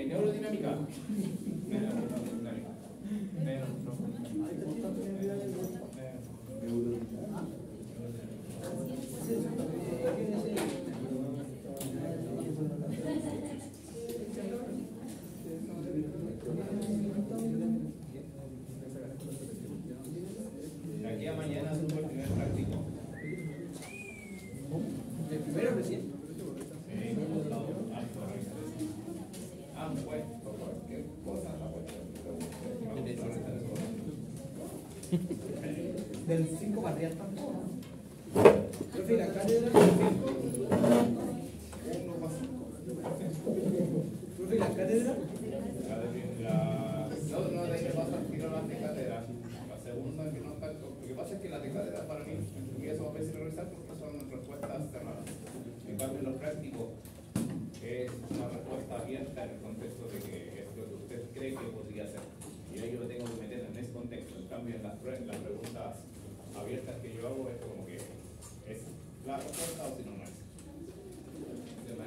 Neurodinámica. De aquí a mañana es un primer práctico. ¿El primero recién? Pues, ¿qué cosa la Del 5 para arriba tampoco, ¿no? Profe, la cátedra. Profe, la cátedra. No, de ahí me pasa al tiro las de cátedra. La segunda que no está. Lo que pasa es que las de cátedra para mí, eso va a veces revisar porque son respuestas cerradas. En cambio, lo práctico es una respuesta abierta en el contexto de que es lo que usted cree que podría ser. Y ahí yo lo tengo que meter en ese contexto. En cambio, en las preguntas abiertas que yo hago es como que es la respuesta o si no, no es.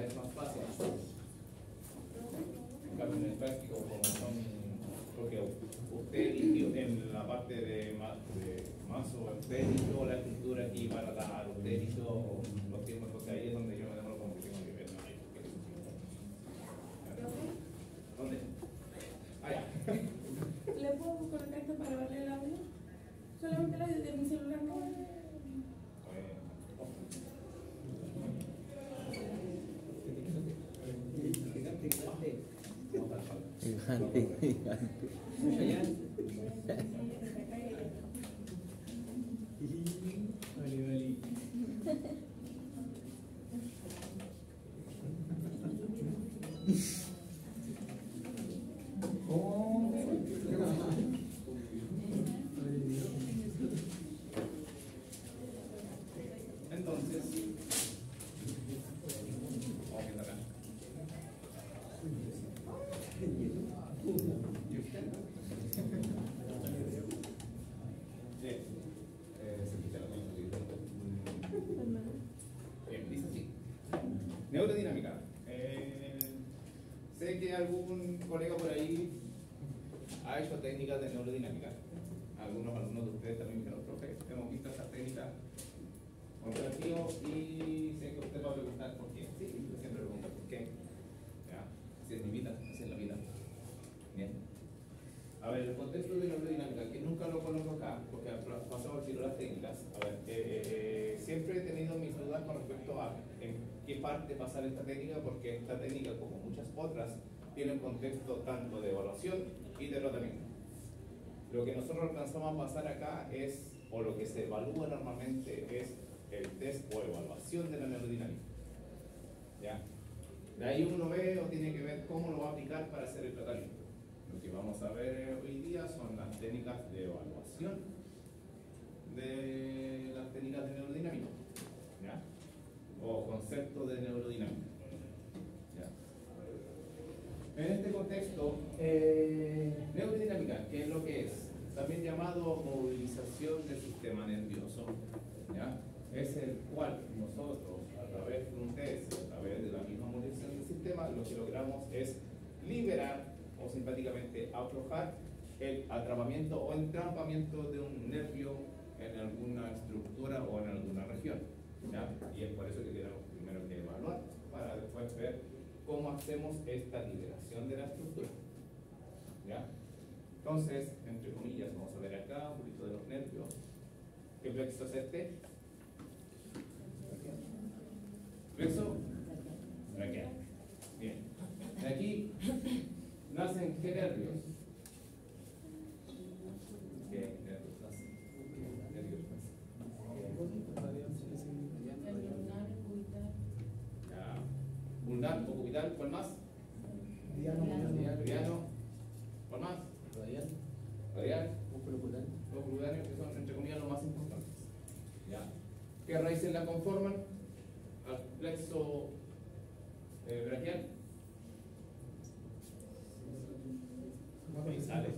Es más fácil. En cambio, en el práctico, como son, porque usted eligió en la parte de mazo, usted eligió la escritura que iba a dar, usted eligió los tiempos, porque ahí es donde yo me demoro como que tengo que ver. ¿Dónde? Allá. ¿Le puedo conectar esto para darle el audio? Solamente el audio de mi celular, no. Entonces, vamos a empezar acá. Bien, dice así. Neurodinámica. Sé que algún colega por ahí ha hecho técnicas de neurodinámica. Algunos de ustedes también, que los profes, hemos visto esas técnicas operativas y sé que usted va a preguntar por qué. Sí, yo siempre pregunto por qué. ¿Ya? Así es mi vida, así es la vida. Bien. A ver, el contexto de neurodinámica, que nunca lo coloco acá, porque pasamos al tiro de las técnicas. A ver, siempre he tenido mis dudas con respecto a en qué parte pasar esta técnica, porque esta técnica, como muchas otras, tiene un contexto tanto de evaluación y de tratamiento. Lo que nosotros alcanzamos a pasar acá es, o lo que se evalúa normalmente es el test o evaluación de la neurodinámica. ¿Ya? De ahí uno ve o tiene que ver cómo lo va a aplicar para hacer el tratamiento. Lo que vamos a ver hoy día son las técnicas de evaluación de las técnicas de neurodinámica, ¿ya? O concepto de neurodinámica, ¿ya? En este contexto, neurodinámica, ¿qué es lo que es? También llamado movilización del sistema nervioso, ¿ya? Es el cual nosotros, a través de un test, a través de la misma movilización del sistema, lo que logramos es liberar o simpáticamente aflojar el atrapamiento o entrampamiento de un nervio en alguna estructura o en alguna región, ¿ya? Y es por eso que tenemos primero que evaluar para después ver cómo hacemos esta liberación de la estructura, ¿ya? Entonces, entre comillas, vamos a ver acá un poquito de los nervios. ¿Qué plexo es este? más importantes. ¿Ya? ¿Qué raíces la conforman? Al plexo braquial. Ahí sale.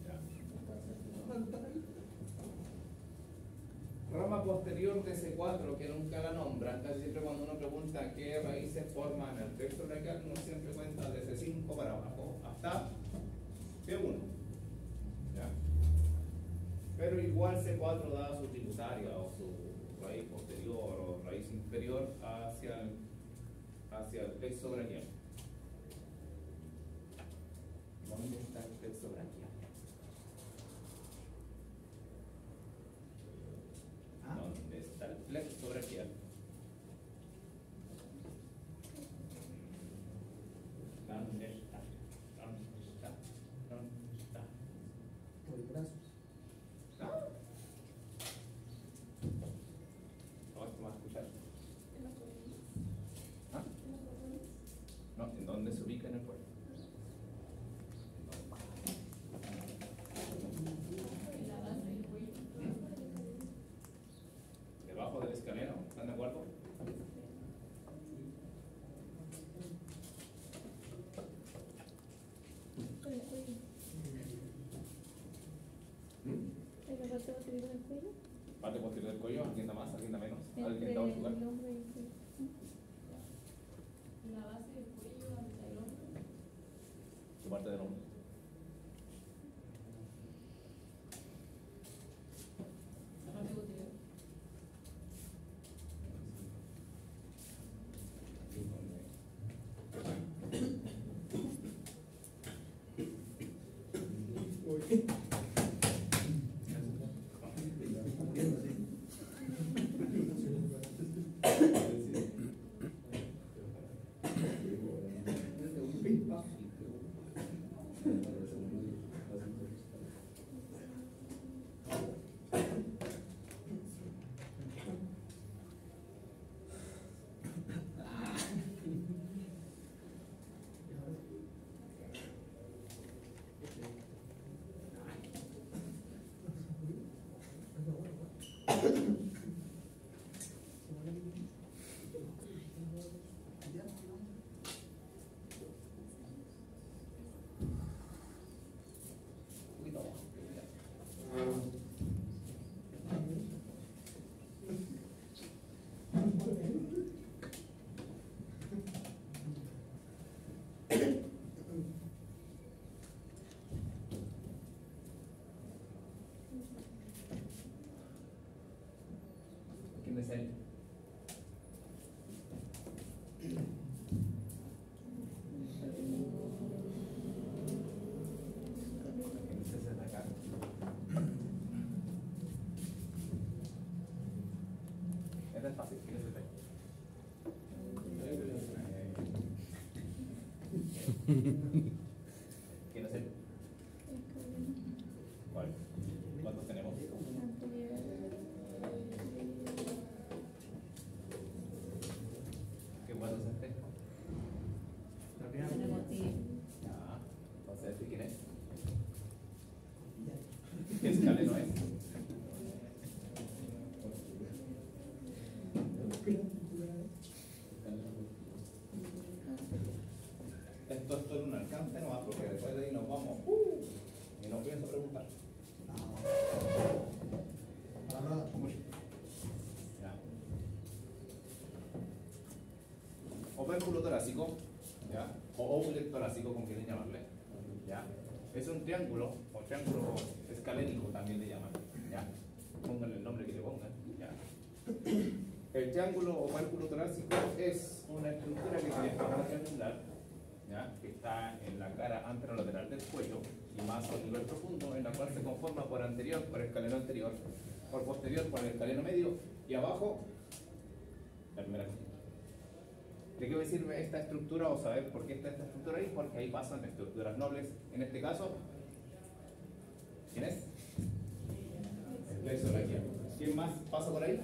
Ya. Rama posterior de C4, que nunca la nombran, casi siempre cuando uno pregunta qué raíces forman el plexo braquial, uno siempre cuenta de C5 para abajo hasta C1. ¿Ya? Pero igual C4 da su tributaria o su raíz posterior o raíz inferior hacia el plexo braquial. ¿Dónde está el plexo braquial? ¿Dónde está el plexo braquial? ¿Dónde está? ¿Dónde está? ¿Dónde está? Por el brazo. No, esto va a escuchar. En los cordones. ¿Ah? En los cordones. No, ¿en dónde se ubica en el cuerpo? En la base del cuello. Debajo del escaleno, ¿están de acuerdo? En el cuello. En la parte posterior del cuello. Parte posterior del cuello, alguien da más, alguien da menos, alguien Entre da otro lugar. el hombro y el cuello. En la base del cuello, donde está el hombro. ¿Qué parte del hombro? La parte posterior. ¿Quién es él? ¿Quién es ese de acá? Este es fácil, ¿quién es ese? ¿Quién es él? ¿Cuál? ¿Cuántos tenemos? ¿Qué cuánto es este? Tenemos aquí. Ya. Entonces, ¿este quién es? ¿Qué escaleno es? Esto es un alcance nomás, porque después de ahí nos vamos y no pienso preguntar. Ya. Opérculo torácico, ¿ya? O óvulo torácico, como quieren llamarle, ¿ya? Es un triángulo, o triángulo escalénico también le llaman, ¿ya? Pónganle el nombre que le pongan, ¿ya? El triángulo o opérculo torácico es una estructura que tiene forma triangular, ¿ya? Que está en la cara anterolateral del cuello y más a nivel profundo, en la cual se conforma por anterior, por el escaleno anterior, por posterior, por el escaleno medio y abajo la primera costilla. ¿De qué me sirve esta estructura o saber por qué está esta estructura ahí? Porque ahí pasan estructuras nobles. En este caso, ¿quién es? El plexo braquial. ¿Quién más pasa por ahí?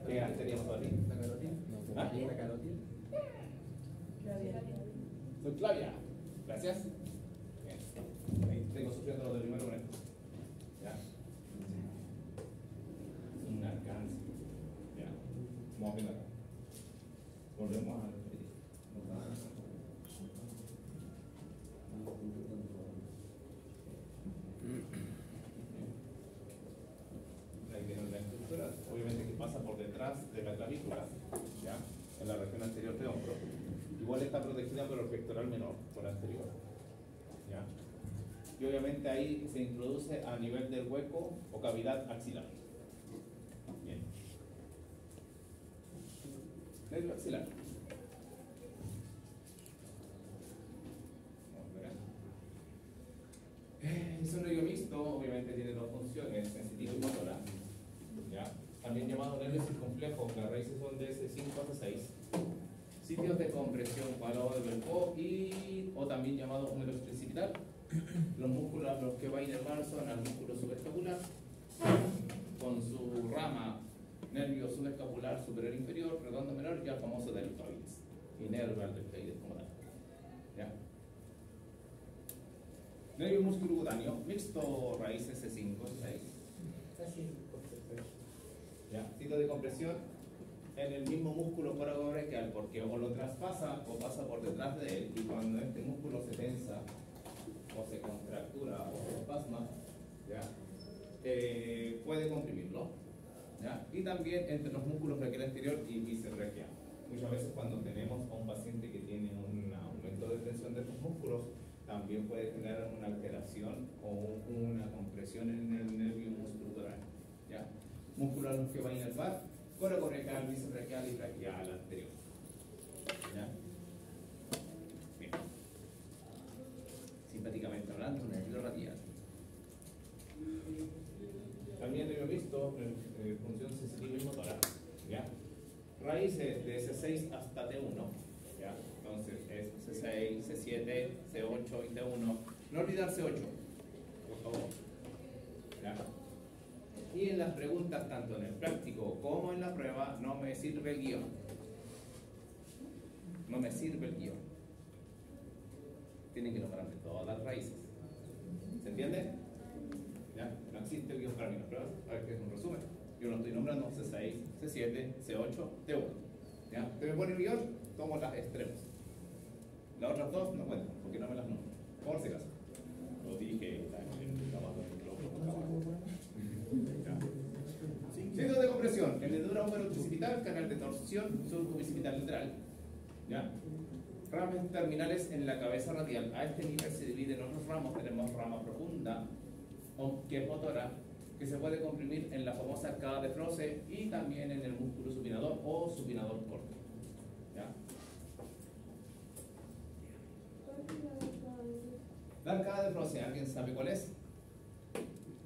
¿Qué arteria pasó aquí? La carótida. ¿Ah? La carótida. Subclavia. Gracias. Bien. sufriendo lo del primer lunes. ¿Ya? Un alcance. ¿Ya? Vamos viendo acá. Volvemos a ahí viene la estructura, obviamente que pasa por detrás de la clavícula, ¿ya? En la región anterior de hombro. Igual está protegida por el pectoral menor, por anterior. ¿Ya? Y obviamente ahí se introduce a nivel del hueco o cavidad axilar. Bien. Nervio axilar. Es un nervio mixto, obviamente tiene dos funciones, sensitiva y motora, ¿ya? También llamado nervio circunflejo, las raíces son de S5 a S6. Sitios de compresión, palo de Belfort y o también llamado húmero tricipital. Los músculos a los que va a inervar son al músculo subescapular, con su rama nervio subescapular superior e inferior, redondo menor y al famoso deltoides. Inerva el deltoides como tal. ¿Ya? Nervio musculocutáneo, mixto raíces S5, S6. ¿Ya? Sitio de compresión en el mismo músculo coracobrachial, porque o lo traspasa o pasa por detrás de él, y cuando este músculo se tensa o se contractura o se espasma, ¿ya? Puede comprimirlo, ¿ya? Y también entre los músculos braquial anterior y bíceps braquial. Muchas veces cuando tenemos a un paciente que tiene un aumento de tensión de estos músculos, también puede generar una alteración o una compresión en el nervio musculocoracoideo, ¿ya? Músculo a los que va a inervar coracobrachial, bíceps braquial y braquial anterior, ¿ya? Bien. Simpáticamente hablando, nervio radial. También nervio mixto, función sensitiva y motora, ¿ya? Raíces de C6 hasta T1, ¿ya? Entonces es C6, C7, C8 y T1. No olvidar C8, por favor, ¿ya? Y en las preguntas, tanto en el práctico como en la prueba, no me sirve el guión. No me sirve el guión. Tienen que nombrarme todas las raíces. ¿Se entiende? ¿Ya? No existe el guión para mí en las pruebas. A ver, que es un resumen. Yo lo estoy nombrando C6, C7, C8, T1. ¿Ya? ¿Te me pone el guión? Tomo las extremas. Las otras dos no cuentan, porque no me las nombro. Por si acaso. Lo dije, está en el trabajo del micrófono. Sitios de compresión, hendidura húmero tricipital, canal de torsión, surco bicipital lateral. ¿Ya? Ramas terminales en la cabeza radial. A este nivel se dividen otros ramos. Tenemos rama profunda, que es motora, que se puede comprimir en la famosa arcada de Froese y también en el músculo supinador o supinador corto. ¿Ya? La arcada de Froese, ¿alguien sabe cuál es?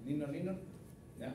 Ninor. ¿Ya?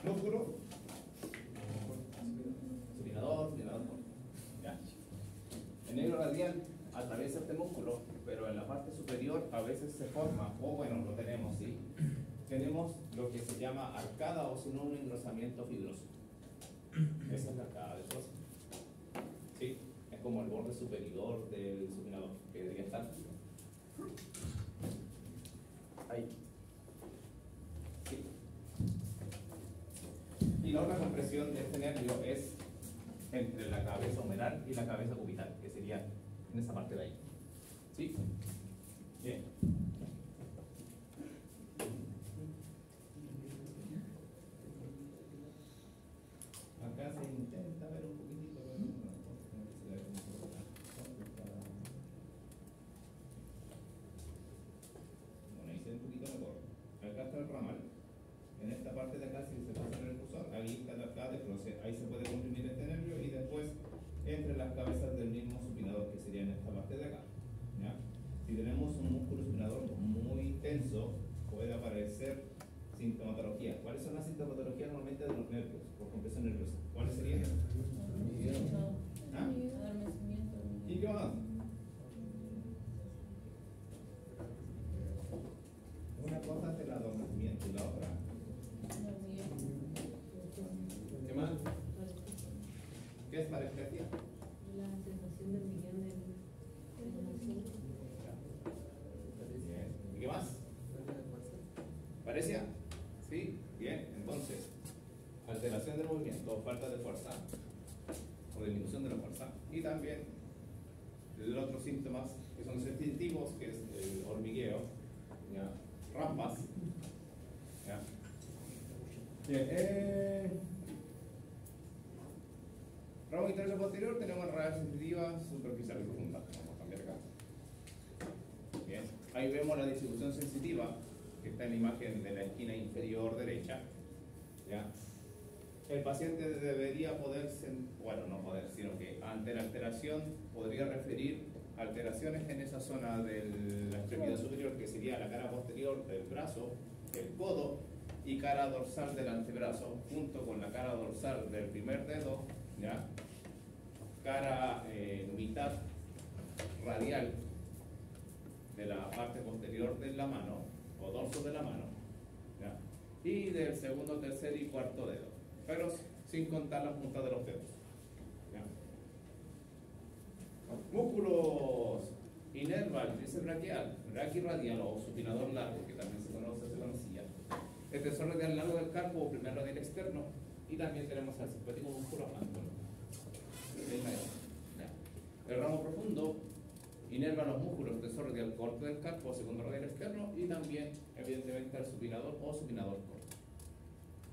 Músculo supinador corto. ¿Ya? El nervio radial atraviesa este músculo, pero en la parte a veces se forma, o bueno, lo tenemos, ¿sí? Tenemos lo que se llama arcada o si no un engrosamiento fibroso. Esa es la arcada del fósforo. ¿Sí? Es como el borde superior del supinador, que debería estar ahí. ¿Sí? Y la otra compresión de este nervio es entre la cabeza humeral y la cabeza cubital, que sería en esa parte de ahí. ¿Sí? Bien. Acá se intenta ver un poquitito, pero no, se ve un poco complicado. Bueno, ahí se ve un poquito mejor. Acá está el ramal. En esta parte de acá, si se pasa en el cursor, ahí está la arcada de Closet. Ahí se puede comprimir este nervio y después entre las cabezas del mismo supinador, que sería en esta parte de acá. ¿Ya? Si tenemos un músculo supinador muy tenso, puede aparecer sintomatología. ¿Cuáles son las sintomatologías normalmente de los nervios por compresión nerviosa? ¿Cuáles serían? ¿Ah? ¿Y qué más? Una cosa es el adormecimiento y la otra. ¿Qué más? ¿Qué es parestesia? La sensación de hormigueo del Bien. ¿Y qué más? ¿Parecía? ¿Sí? Bien. Entonces, alteración del movimiento o falta de fuerza o disminución de la fuerza. Y también los otros síntomas que son sensitivos, que es el hormigueo, ¿ya? Rampas. ¿Ya? Bien. Ramo interno posterior tenemos rayas sensitivas superficiales profundas. Vamos a cambiar acá. Bien. Ahí vemos la distribución sensitiva que está en la imagen de la esquina inferior derecha. ¿Ya? El paciente debería poder, bueno, no poder, sino que ante la alteración podría referir alteraciones en esa zona de la extremidad superior, que sería la cara posterior del brazo, el codo y cara dorsal del antebrazo, junto con la cara dorsal del primer dedo, ¿ya? Cara mitad radial de la parte posterior de la mano o dorso de la mano, ¿ya? Y del segundo, tercer y cuarto dedo, pero sin contar las puntas de los dedos, ¿ya? Músculos inerval, tríceps braquial, braquirradial o supinador largo, que también se conocía, extensor radial largo del carpo o primer radial externo, y también tenemos al simpático músculo antólogo. El ramo profundo inerva los músculos extensor radial corto del carpo o segundo radial externo, y también evidentemente al supinador o supinador corto.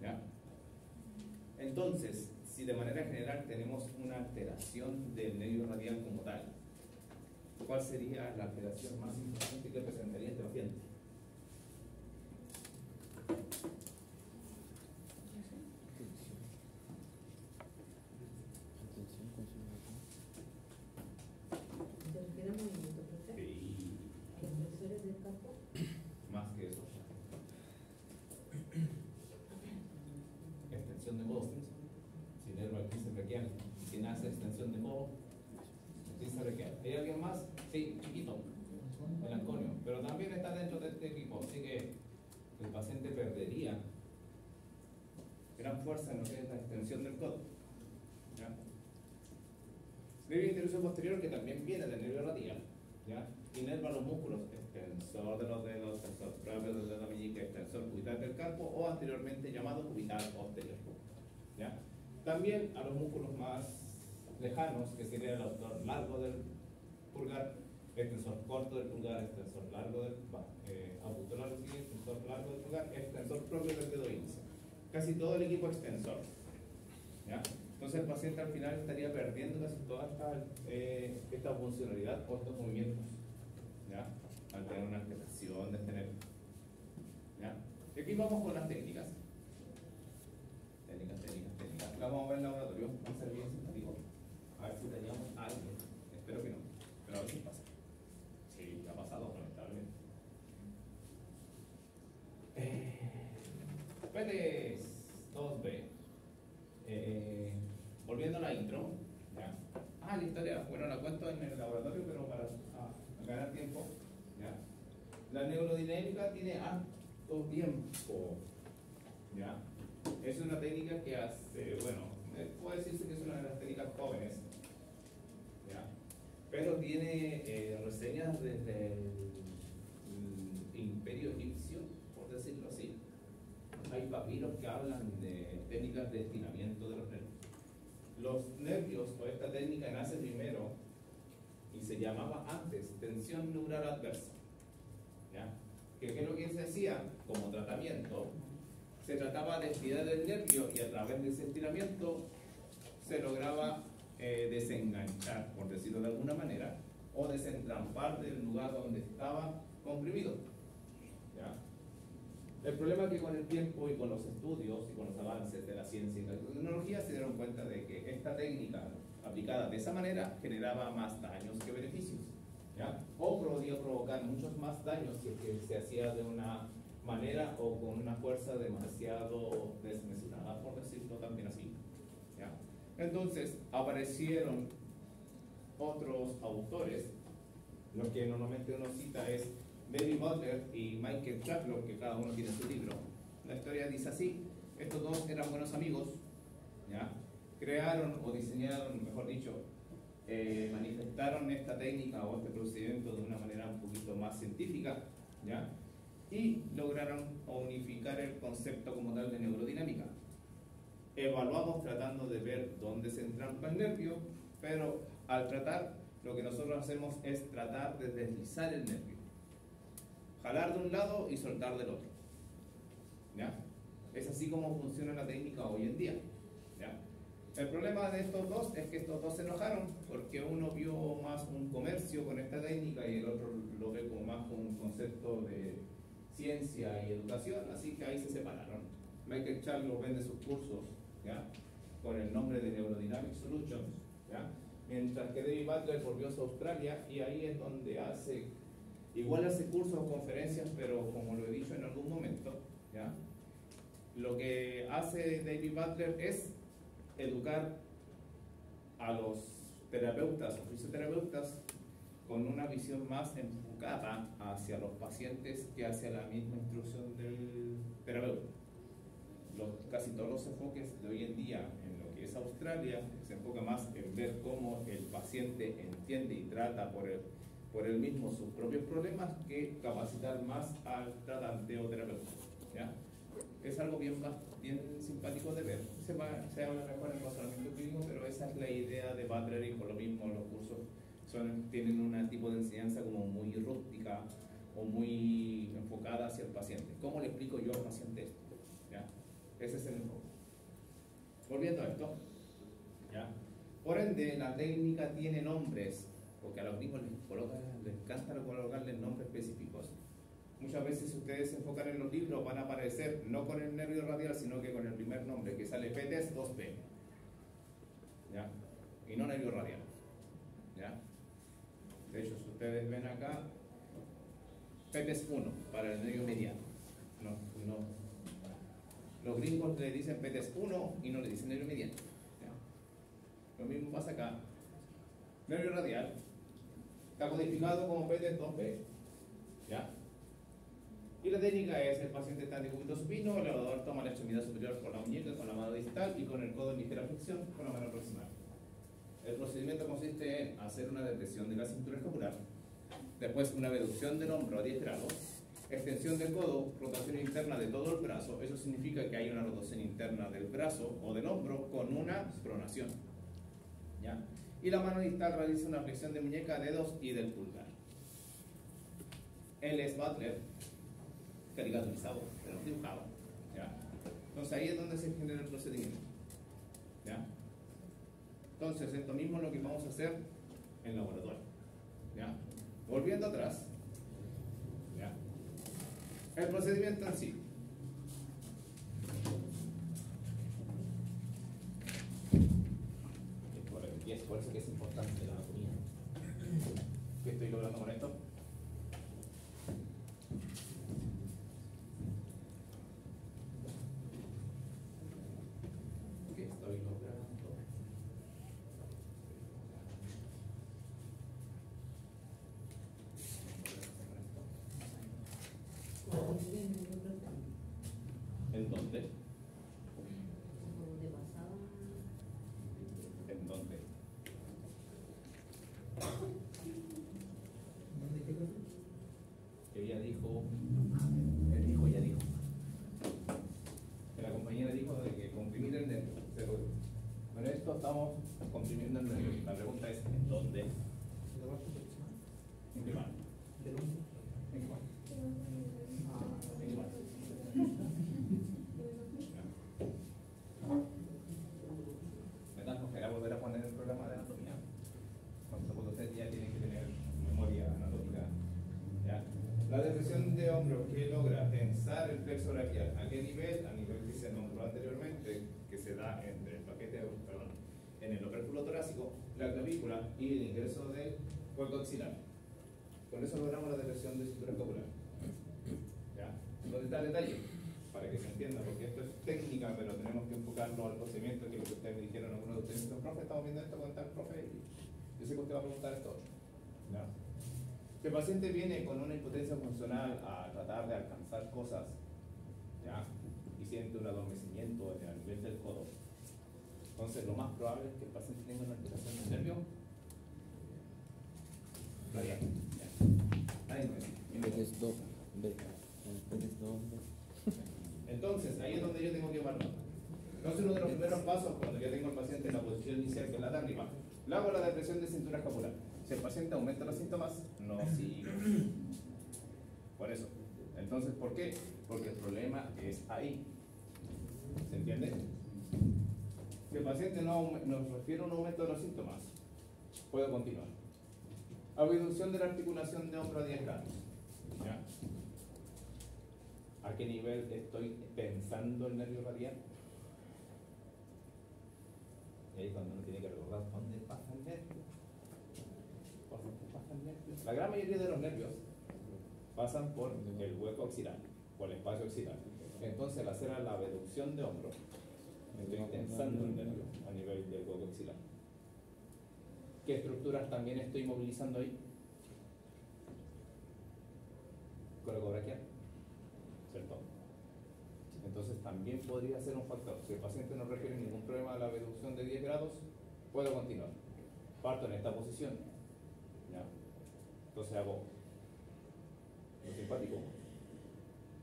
¿Ya? Entonces, si de manera general tenemos una alteración del nervio radial como tal, ¿cuál sería la alteración más importante que presentaría este paciente? Más que eso. Extensión de codo. Si inerva el tríceps braquial, si nace extensión de codo, tríceps braquial. ¿Hay alguien más? Sí, chiquito. El anconio. Pero también está dentro de este equipo, así que el paciente perdería gran fuerza en lo que es la extensión del codo. ¿Ya? Nervio interoseo posterior, que también viene del nervio radial, ¿ya? Inerva los músculos extensor de los dedos, extensor propio del dedo meñique, extensor cubital del carpo o anteriormente llamado cubital posterior, ¿ya? También a los músculos más lejanos, que sería el autor largo del pulgar, extensor corto del pulgar, extensor largo del aductor largo, sí, extensor largo del pulgar, extensor propio del dedo índice. Casi todo el equipo extensor, ¿ya? Entonces el paciente al final estaría perdiendo casi toda esta funcionalidad o estos movimientos, ¿ya? Al tener una alteración de este nervio, ¿ya? Y aquí vamos con las técnicas. Técnicas. La vamos a ver en el laboratorio. Vamos a ser bien simpáticos. A ver si teníamos algo. Espero que no. Pero a ver si pasa. Sí, ha pasado, lamentablemente. PETES 2B. Volviendo a la intro. ¿Ya? La historia, bueno, la cuento en el laboratorio, pero para ganar tiempo. ¿Ya? La neurodinámica tiene harto tiempo, ¿ya? Es una técnica que hace, bueno, puede decirse que es una de las técnicas jóvenes, ¿ya? Pero tiene reseñas desde el Imperio Egipcio, por decirlo así. Hay papiros que hablan de técnicas de estiramiento de los nervios. Los nervios, o esta técnica, nace primero y se llamaba antes tensión neural adversa, ¿ya? ¿Qué es lo que se hacía como tratamiento? Se trataba de estirar el nervio y a través de ese estiramiento se lograba desenganchar, por decirlo de alguna manera, o desentrampar del lugar donde estaba comprimido, ¿ya? El problema es que con el tiempo y con los estudios y con los avances de la ciencia y la tecnología se dieron cuenta de que esta técnica aplicada de esa manera generaba más daños que beneficios, ¿ya? O podía provocar muchos más daños si es que se hacía de una manera o con una fuerza demasiado desmesurada, por decirlo también así, ¿ya? Entonces aparecieron otros autores. Lo que normalmente uno cita es David Butler y Michael Chaplock, que cada uno tiene su libro. La historia dice así: estos dos eran buenos amigos, ¿ya? Crearon o diseñaron, mejor dicho, manifestaron esta técnica o este procedimiento de una manera un poquito más científica, ¿ya? Y lograron unificar el concepto como tal de neurodinámica. Evaluamos tratando de ver dónde se entrampa el nervio, pero al tratar, lo que nosotros hacemos es tratar de deslizar el nervio, jalar de un lado y soltar del otro, ¿ya? Es así como funciona la técnica hoy en día, ¿ya? El problema de estos dos es que estos dos se enojaron porque uno vio más un comercio con esta técnica y el otro lo ve como más como un concepto de ciencia y educación, así que ahí se separaron. Michael Chaplock vende sus cursos, ¿ya?, con el nombre de Neurodynamic Solutions, ¿ya?, mientras que David Butler volvió a Australia y ahí es donde hace cursos o conferencias, pero como lo he dicho en algún momento, ¿ya?, lo que hace David Butler es educar a los terapeutas o fisioterapeutas con una visión más enfocada hacia los pacientes que hacia la misma instrucción del terapeuta. Casi todos los enfoques de hoy en día en lo que es Australia se enfoca más en ver cómo el paciente entiende y trata por él mismo sus propios problemas que capacitar más al tratante o terapeuta, ¿ya? Es algo bien simpático de ver. Se habla mejor en el razonamiento clínico, pero esa es la idea de Butler y por lo mismo los cursos tienen un tipo de enseñanza como muy rústica o muy enfocada hacia el paciente. ¿Cómo le explico yo al paciente esto? ¿Ya? Ese es el enfoque. Volviendo a esto, ¿ya? Por ende, la técnica tiene nombres, porque a los mismos les encanta colocarles nombres específicos. Muchas veces si ustedes se enfocan en los libros van a aparecer no con el nervio radial, sino que con el primer nombre, que sale PETES 2P, ¿ya? Y no nervio radial, ¿ya? De hecho, si ustedes ven acá, PETES 1 para el nervio mediano. Los gringos le dicen PETES 1 y no le dicen nervio mediano, ¿ya? Lo mismo pasa acá. Nervio radial está codificado como PETES 2P, ¿ya? Y la técnica es: el paciente está en decúbito supino, el evaluador toma la extremidad superior con la muñeca, con la mano distal y con el codo en ligera flexión con la mano proximal. El procedimiento consiste en hacer una depresión de la cintura escapular, después una reducción del hombro a 10 grados, extensión del codo, rotación interna de todo el brazo. Eso significa que hay una rotación interna del brazo o del hombro con una pronación, ¿ya? Y la mano distal realiza una flexión de muñeca, dedos y del pulgar. Él es Butler, caricaturizado, pero dibujado, ¿ya? Entonces ahí es donde se genera el procedimiento, ¿ya? Entonces esto mismo es lo que vamos a hacer en laboratorio, ¿ya? Volviendo atrás, ¿ya?, el procedimiento en sí. Y es por eso que es importante la anatomía. ¿Qué estoy logrando con esto? La depresión de hombro que logra tensar el plexo braquial, ¿a qué nivel? A nivel que se nombró anteriormente, que se da entre el paquete, perdón, en el opérculo torácico, la clavícula y el ingreso del hueco axilar. Con eso logramos la depresión de cintura escapular. ¿Ya? ¿Dónde está el detalle? Para que se entienda, porque esto es técnica, pero tenemos que enfocarlo al procedimiento, que es lo que ustedes me dijeron, algunos de ustedes dicen, profe, estamos viendo esto con tal profe, y yo sé que usted va a preguntar esto. ¿Ya? Si el paciente viene con una impotencia funcional a tratar de alcanzar cosas, ¿ya? Y siente un adormecimiento a nivel del codo, entonces lo más probable es que el paciente tenga una alteración del nervio radial. Entonces, ahí es donde yo tengo que evaluar. Entonces, uno de los primeros pasos, cuando yo tengo al paciente en la posición inicial, que es la de arriba, le hago la depresión de cintura escapular. Si el paciente aumenta los síntomas, no sigue. Por eso. Entonces, ¿por qué? Porque el problema es ahí. ¿Se entiende? Si el paciente nos refiere a un aumento de los síntomas, puedo continuar. Abducción de la articulación de hombro a 10 grados. ¿Ya? ¿A qué nivel estoy tensando el nervio radial? Y ahí cuando uno tiene que recordar dónde pasa el nervio. ¿Dónde pasa el nervio? La gran mayoría de los nervios pasan por el hueco axilar, por el espacio axilar. Entonces, al hacer la abducción de hombro, estoy tensando el nervio a nivel del hueco axilar. ¿Qué estructuras también estoy movilizando ahí? Coracobraquial, ¿cierto? Entonces también podría ser un factor. Si el paciente no refiere ningún problema a la abducción de 10 grados, puedo continuar. Parto en esta posición. ¿Ya? Entonces hago lo simpático,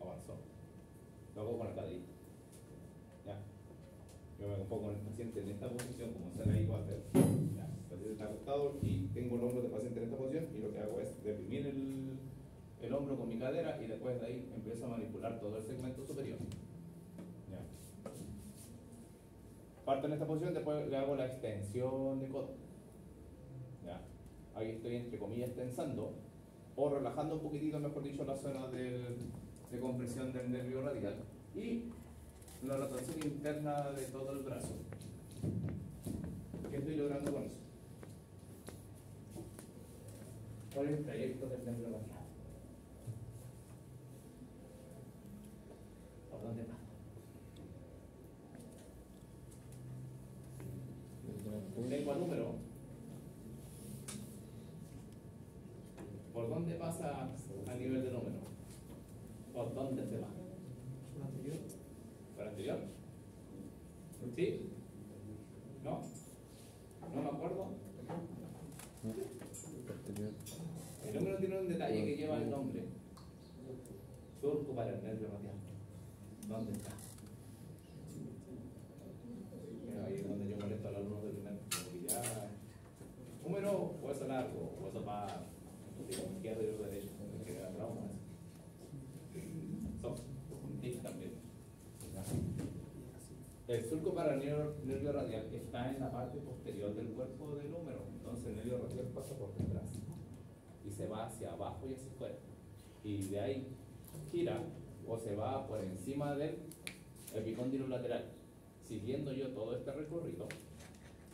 avanzó. Lo hago con la cadera. ¿Ya? Yo me pongo con el paciente en esta posición, como se le iba a hacer. ¿Ya? El paciente está acostado y tengo el hombro del paciente en esta posición, y lo que hago es deprimir el hombro con mi cadera, y después de ahí empiezo a manipular todo el segmento superior. ¿Ya? Parto en esta posición, después le hago la extensión de codo. ¿Ya? Ahí estoy entre comillas tensando o relajando un poquitito, mejor dicho, la zona de compresión del nervio radial y la rotación interna de todo el brazo. ¿Qué estoy logrando con eso? ¿Cuál es el trayecto del nervio radial? ¿Por dónde pasa? Lengua número. ¿Por dónde pasa a nivel de número? ¿Por dónde se va? ¿Por anterior? ¿Por anterior? ¿Sí? ¿No? ¿No me acuerdo? El número tiene un detalle que lleva el nombre. Surco para el nervio radial. ¿Dónde está? Mira, ahí es donde yo molesto al alumno del primer ya. Número, hueso largo, hueso más, digo, izquierdo y otro derecho, que da trauma. Son tics también. El surco para el nervio radial está en la parte posterior del cuerpo del húmero, entonces el nervio radial pasa por detrás y se va hacia abajo y hacia afuera, y de ahí gira o se va por encima del epicóndilo lateral. Siguiendo yo todo este recorrido,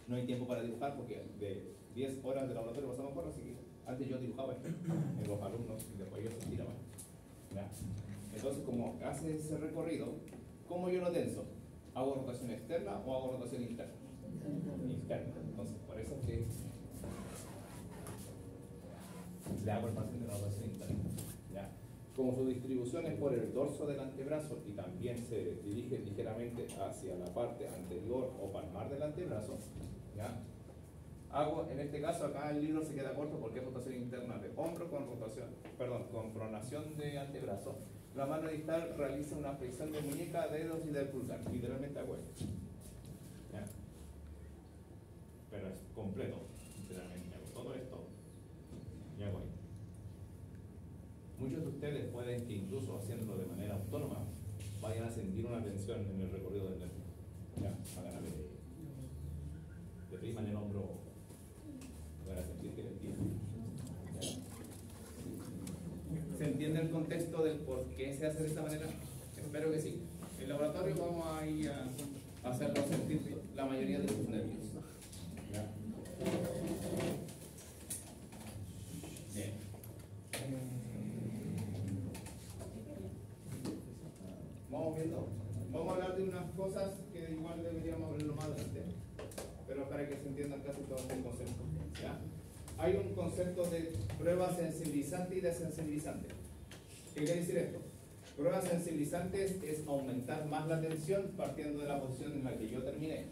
no hay tiempo para dibujar porque de 10 horas de laboratorio pasamos por, así que antes yo dibujaba esto en los alumnos y después ellos se tiraban. ¿Ya? Entonces, como hace ese recorrido, ¿cómo yo lo tenso? ¿Hago rotación externa o hago rotación interna? Interna. Entonces, por eso es que le hago el paciente la rotación interna. ¿Ya? Como su distribución es por el dorso del antebrazo y también se dirige ligeramente hacia la parte anterior o palmar del antebrazo, ¿ya? Hago, en este caso acá el libro se queda corto porque es rotación interna de hombro con rotación, perdón, con pronación de antebrazo. La mano distal realiza una flexión de muñeca, dedos y del pulgar, literalmente hago esto. ¿Ya? Pero es completo, literalmente hago todo esto y hago esto. Muchos de ustedes pueden que incluso haciéndolo de manera autónoma vayan a sentir una tensión en el recorrido del nervio. Ya, hagan a ver. Depriman el hombro, van a sentir que les tiene. ¿Se entiende el contexto del por qué se hace de esta manera? Espero que sí. En el laboratorio vamos a ir a hacerlo sentir la mayoría de sus nervios. ¿Ya? Bien. Vamos viendo. Vamos a hablar de unas cosas que igual deberíamos verlo más adelante, pero para que se entiendan casi todo el concepto. ¿Ya? Hay un concepto de prueba sensibilizante y desensibilizante. ¿Qué quiere decir esto? Pruebas sensibilizantes es aumentar más la tensión partiendo de la posición en la que yo terminé.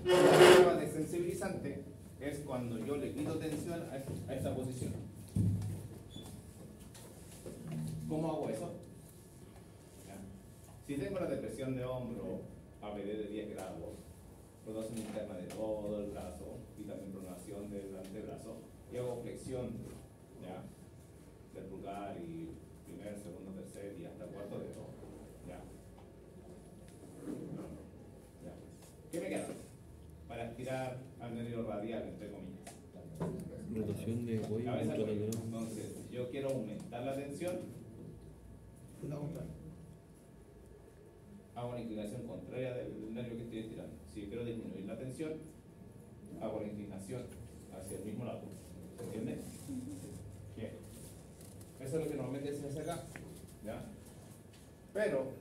La prueba desensibilizante es cuando yo le quito tensión a esta posición. ¿Cómo hago eso? ¿Ya? Si tengo la depresión de hombro ABD de 10 grados, rotación interna de todo el brazo y también pronación del antebrazo, y hago flexión, ¿ya?, del pulgar y primer, segundo, tercer y hasta cuarto dedo, ¿ya? ¿Ya? ¿Qué me queda? Para estirar al nervio radial, entre comillas. Rotación de cuello. Cabeza al cuello. Entonces, si yo quiero aumentar la tensión, hago una inclinación contraria del nervio que estoy estirando. Si yo quiero disminuir la tensión, hago la inclinación hacia el mismo lado. ¿Se entiende? Bien. Eso es lo que normalmente se hace acá. ¿Ya? Pero,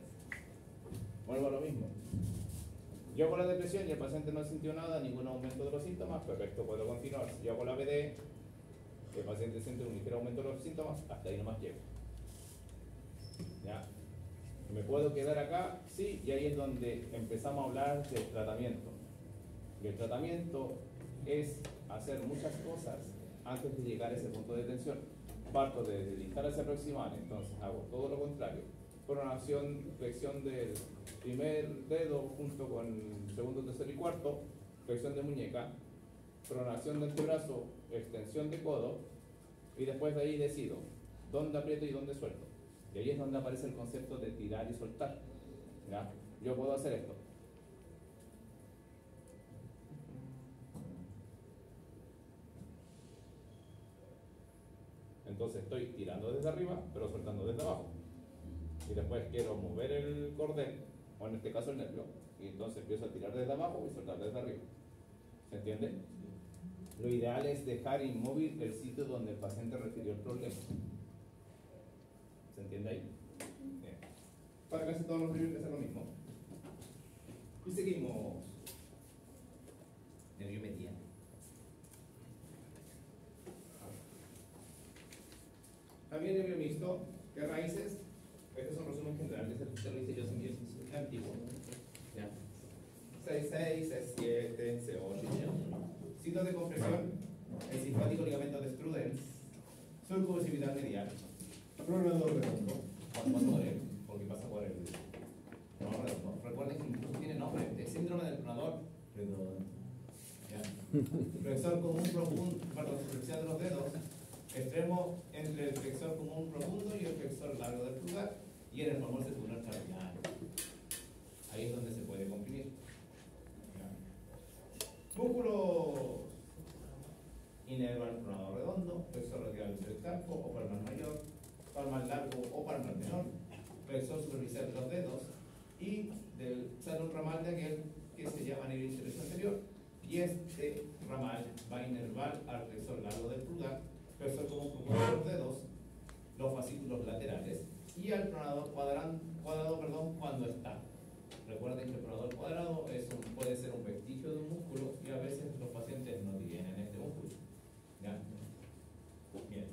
vuelvo a lo mismo. Yo hago la depresión y el paciente no sintió nada, ningún aumento de los síntomas, perfecto, puedo continuar. Si yo hago la BD, el paciente siente un ligero aumento de los síntomas, hasta ahí nomás llego. ¿Ya? ¿Me puedo quedar acá? Sí, y ahí es donde empezamos a hablar del tratamiento. Y el tratamiento es hacer muchas cosas antes de llegar a ese punto de tensión. Parto de distal hacia proximal, entonces hago todo lo contrario. Pronación, flexión del primer dedo junto con segundo, tercero y cuarto, flexión de muñeca, pronación del antebrazo, extensión de codo, y después de ahí decido dónde aprieto y dónde suelto. Y ahí es donde aparece el concepto de tirar y soltar. ¿Ya? Yo puedo hacer esto. Entonces estoy tirando desde arriba, pero soltando desde abajo. Y después quiero mover el cordel, o en este caso el nervio, y entonces empiezo a tirar desde abajo y soltar desde arriba. ¿Se entiende? Lo ideal es dejar inmóvil el sitio donde el paciente refirió el problema. ¿Se entiende ahí? Bien. Para casi todos los niveles es lo mismo. Y seguimos. Nervio mediano. También nervio mixto. ¿Qué raíces? Estos son resumen general. Este lo hice yo, es antiguo. ¿Ya? C6, C7, C8. Sitios de compresión. El simpático ligamento de Strudens. Surco occipital medial. Pronador redondo. Porque pasa por el pronador redondo. Recuerden que incluso tiene nombre, el síndrome del pronador redondo. ¿Ya? Flexor común profundo, perdón, flexión de los dedos, extremo entre el flexor común profundo y el flexor largo del pulgar, y en el famoso pulgar terminal. Ahí es donde se puede comprimir. ¿Ya? Músculos inerva el pronador redondo, flexor radial del campo o palmar mayor, palmar largo o palmar menor, flexor superficial de los dedos y del sale un ramal de aquel que se llama nivel interés anterior, y este ramal va a inervar al flexor largo del pulgar, flexor común profundo de los dedos, los fascículos laterales y al pronador cuadrado cuando está. Recuerden que el pronador cuadrado puede ser un vestigio de un músculo y a veces los pacientes no tienen este músculo. ¿Ya? Bien.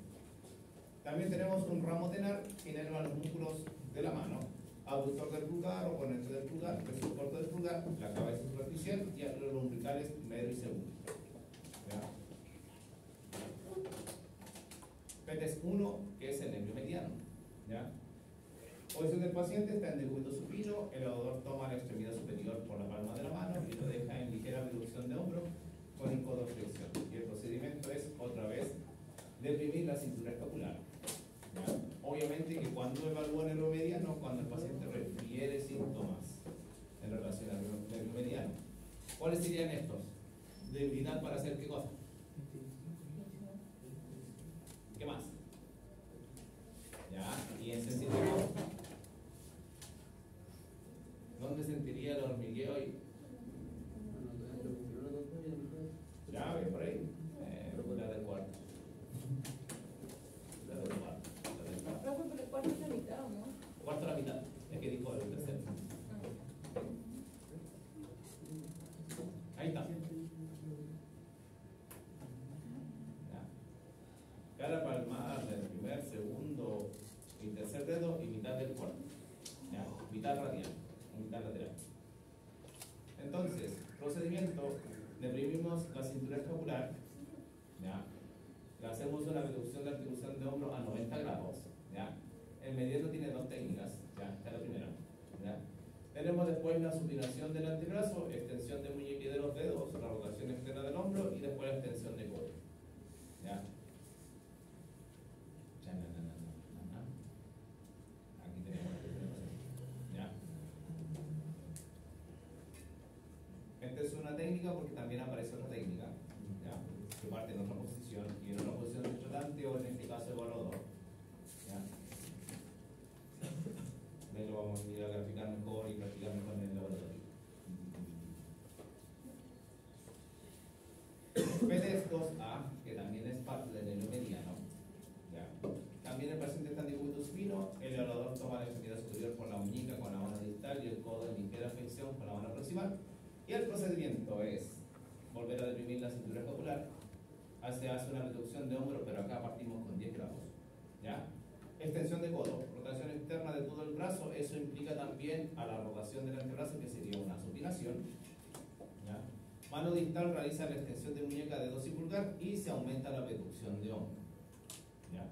También tenemos un ramo tenar que inerva los músculos de la mano, abductor del pulgar, oponente del pulgar, flexor corto del pulgar, la cabeza superficial y los lumbricales medio y segundo. ¿Ya? PETES 1, que es el nervio mediano. ¿Ya? Posición del paciente está en decúbito supino, el evaluador toma la extremidad superior por la palma de la mano y lo deja en ligera reducción de hombro con el codo flexión. Y el procedimiento es otra vez deprimir la cintura escapular. ¿Ya? Obviamente que cuando evalúa nervio mediano, cuando el paciente refiere síntomas en relación al nervio mediano. ¿Cuáles serían estos? Debilidad para hacer qué cosa. ¿Qué más? mitad. Es que dijo el tercero. Ahí está. Ya. Cara palmar del primer, segundo y tercer dedo y mitad del cuarto. Ya. Mitad radial, mitad lateral. Entonces, procedimiento, deprimimos la cintura escapular. ¿Ya? Le hacemos una reducción de articulación de hombro a 90 grados. ¿Ya? El mediano tiene dos técnicas. ¿Ya? Esta es la primera. ¿Ya? Tenemos después la supinación del antebrazo, extensión de muñeca y de los dedos, la rotación externa del hombro y después la extensión de codo. ¿Ya? Aquí tenemos la primera. ¿Ya? Esta es una técnica porque también aparece otra técnica. ¿Ya? Que parte en otra posición y en otra posición del tratante o en este caso evaluador. ¿Ya? De lo vamos a ir a graficar mejor y practicar mejor en el laboratorio. PD 2A, que también es parte del nervio mediano. ¿Ya? También el paciente está en decúbito supino, el evaluador toma la extremidad superior por la muñeca con la mano distal y el codo en ligera flexión con la mano proximal. Y el procedimiento es volver a deprimir la cintura escapular. Se hace una reducción de hombro, pero acá partimos con 10 grados. ¿Ya? Extensión de codo, rotación externa de todo el brazo, eso implica también a la rotación del antebrazo, que sería una supinación. ¿Ya? Mano distal realiza la extensión de muñeca, dedos y pulgar y se aumenta la abducción de hombro. ¿Ya?